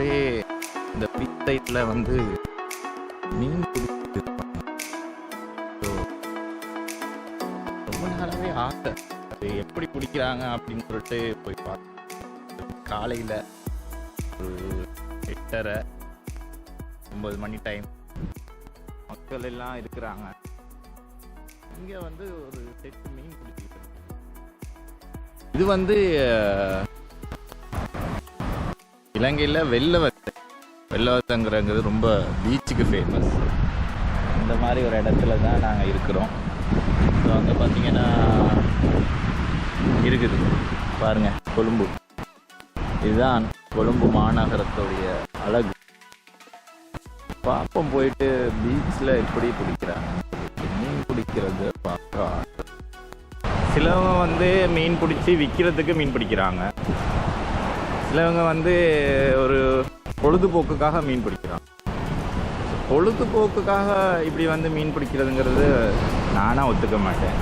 நாளாவே இந்த பீச் சைட்ல வந்து மீன் பிடிச்சிட்டு இருப்பாங்க. ஸோ ரொம்ப நாளாவே ஆசை, அது எப்படி பிடிக்கிறாங்க அப்படின்னு சொல்லிட்டு போய் பார்த்து காலையில் ஒரு 8:30 9 மணி டைம் மக்கள் எல்லாம் இருக்கிறாங்க. இங்கே வந்து ஒரு செட்டு மீன் பிடிச்சிட்டு இருக்கு. இது வந்து இலங்கையில் வெள்ளவத்தைங்கிறது ரொம்ப பீச்சுக்கு ஃபேமஸ். இந்த மாதிரி ஒரு இடத்துல தான் நாங்கள் இருக்கிறோம். ஸோ அங்கே பார்த்தீங்கன்னா இருக்குது பாருங்கள், கொழும்பு. இதுதான் கொழும்பு மாநகரத்துடைய அழகு. பார்ப்போம் போயிட்டு பீச்சில் எப்படி பிடிக்கிறாங்க, மீன் பிடிக்கிறது பார்க்க ஆசை. சிலவங்க வந்து மீன் பிடிச்சி விற்கிறதுக்கு மீன் பிடிக்கிறாங்க, சிலவங்க வந்து ஒரு பொழுதுபோக்குக்காக மீன் பிடிக்கிறாங்க. பொழுதுபோக்குக்காக இப்படி வந்து மீன் பிடிக்கிறதுங்கிறது நானாக ஒத்துக்க மாட்டேன்.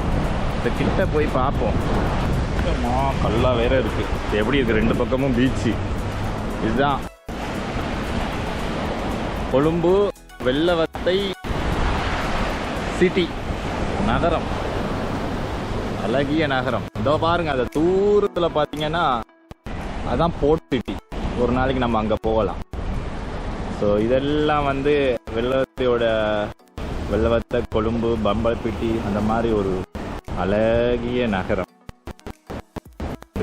இந்த கிட்ட போய் பார்ப்போம். கல்லா வேற இருக்கு, எப்படி இருக்கு, 2 பக்கமும் பீச்சு. இதுதான் கொழும்பு வெள்ளவத்தை சிட்டி நகரம், அழகிய நகரம். இதோ பாருங்க, அதை தூரத்தில் பார்த்தீங்கன்னா அதான் போர்ட் சிட்டி. ஒரு நாளைக்கு நம்ம அங்கே போகலாம். ஸோ இதெல்லாம் வந்து வெள்ளவத்தை கொழும்பு பம்பல்பிட்டி அந்த மாதிரி ஒரு அழகிய நகரம்.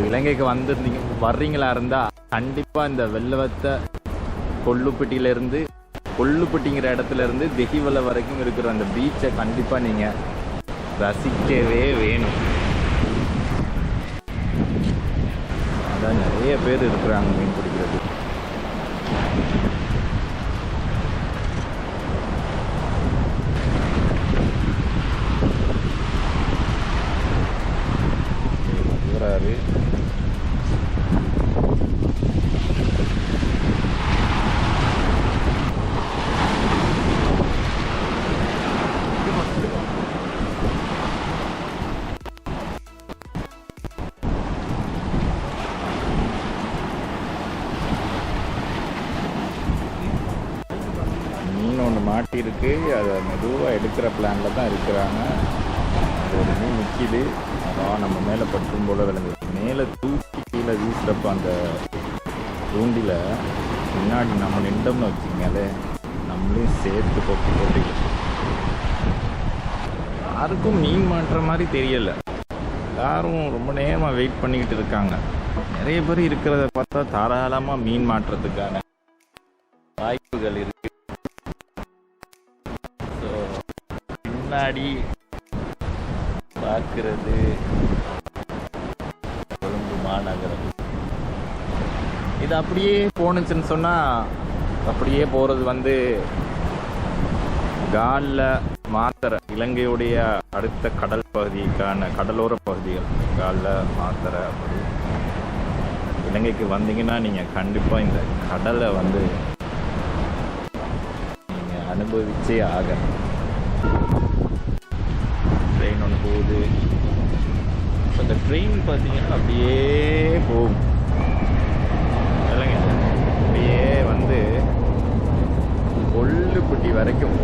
இலங்கைக்கு வர்றீங்களா இருந்தால் கண்டிப்பாக இந்த வெள்ளவத்தை கொள்ளுப்பட்டிங்கிற இடத்துல இருந்து தெஹிவலை வரைக்கும் இருக்கிற அந்த பீச்சை கண்டிப்பாக நீங்கள் ரசிக்கவே வேணும். அதான் நிறைய பேர் இருக்கிறாங்க மீன் பிடிக்கிறது. போறாரு. மீன் ஒன்று மாட்டி இருக்கு, அதை மெதுவாக எடுக்கிற பிளான்ல தான் இருக்கிறாங்க. அது ஒரு மீன் நிற்கிது, அதான் நம்ம மேலே பட்டும் போல விளங்குது. மேலே தூக்கி கீழே வீசுறப்ப அந்த தூண்டில முன்னாடி நம்ம நின்றோம்னு வச்சுக்கோங்களே, நம்மளையும் சேர்த்து போட்டு யாருக்கும் மீன் மாட்டுற மாதிரி தெரியலை. எல்லாரும் ரொம்ப நேரமாக வெயிட் பண்ணிக்கிட்டு இருக்காங்க. நிறைய பேர் இருக்கிறத பார்த்தா தாராளமாக மீன் மாட்டுறதுக்கான வாய்ப்புகள் இருக்கு. ஸோ முன்னாடி பார்க்கிறது கொழும்பு மாநகரம். இது அப்படியே போணுச்சுன்னு சொன்னால், அப்படியே போகிறது வந்து காலில் மாத்தரை, இலங்கையுடைய அடுத்த கடல் பகுதிக்கான கடலோர பகுதிகள் காலில் மாத்தரை. அப்படி இலங்கைக்கு வந்தீங்கன்னா நீங்கள் கண்டிப்பாக இந்த கடலை வந்து நீங்கள் அனுபவிச்சே ஆகணும். ட்ரெயின் ஒன்று போகுது. அந்த ட்ரெயின் பார்த்தீங்கன்னா அப்படியே போகும் இல்லைங்க, அப்படியே வந்து கொள்ளுப்பட்டி வரைக்கும்.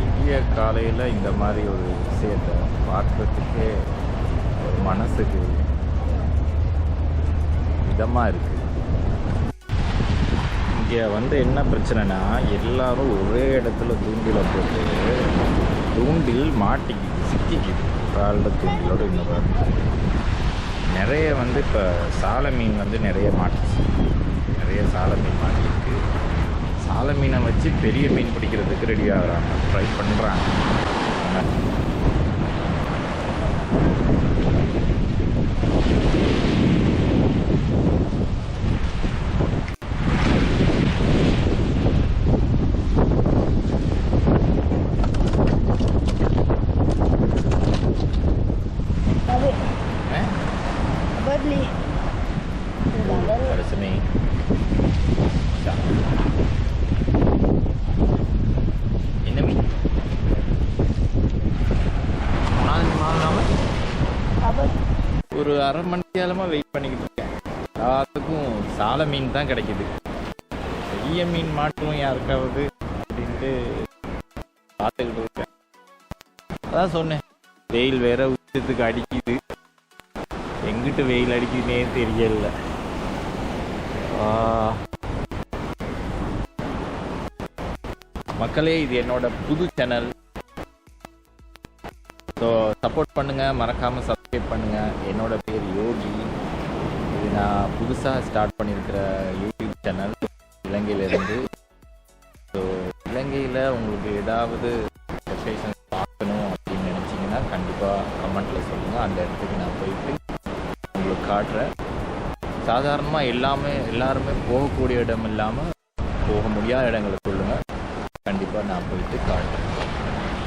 இந்திய காலையில் இந்த மாதிரி ஒரு விஷயத்தை பார்க்கறதுக்கே ஒரு மனசுக்கு இதமாக இருக்குது. இங்கே வந்து என்ன பிரச்சனைனா, எல்லாரும் ஒரே இடத்துல தூண்டில போட்டு தூண்டில் மாட்டிக்கிது, சிக்கிக்குது. காலில் தூண்டிலோடு இன்னொரு நிறைய வந்து இப்போ சாலை மீன் வந்து நிறைய மாட்டுச்சு. நிறைய சாலை மீன் மாட்டிருக்கு. சாலை மீனை வச்சு பெரிய மீன் பிடிக்கிறதுக்கு ரெடி ஆகுறாங்க, ட்ரை பண்ணுறாங்க. ஒரு அரை மணி நேரமாக வெயிட் பண்ணிக்கிட்டு இருக்கேன். எல்லாத்துக்கும் சால மீன் தான் கிடைக்குது. பெரிய மீன் மாட்டும் யாருக்காவது அப்படின்ட்டு பார்த்துக்கிட்டு இருக்கேன். அதான் சொன்னேன், வெயில் வேற உச்சத்துக்கு அடிக்குது. எங்கிட்டு வெயில் அடிக்குதுன்னே தெரியல. மக்களே, இது என்னோட புது சேனல். ஸோ சப்போர்ட் பண்ணுங்கள், மறக்காமல் சப்ஸ்கிரைப் பண்ணுங்கள். என்னோட பேர் யோகி. இது நான் புதுசாக ஸ்டார்ட் பண்ணியிருக்கிற யூடியூப் சேனல் இலங்கையிலேருந்து. ஸோ இலங்கையில் உங்களுக்கு ஏதாவது ஸ்பெஷல் பார்க்கணும் அப்படின்னு நினச்சிங்கன்னா கண்டிப்பாக கமெண்ட்டில் சொல்லுங்கள். அந்த இடத்துக்கு நான் போயிட்டு உங்களுக்கு காட்டுறேன். சாதாரணமாக எல்லாருமே போகக்கூடிய இடம் இல்லாமல் போக முடியாத இடங்களை சொல்லுங்கள். கண்டிப்பாக நான் போயிட்டு காட்டுறேன்.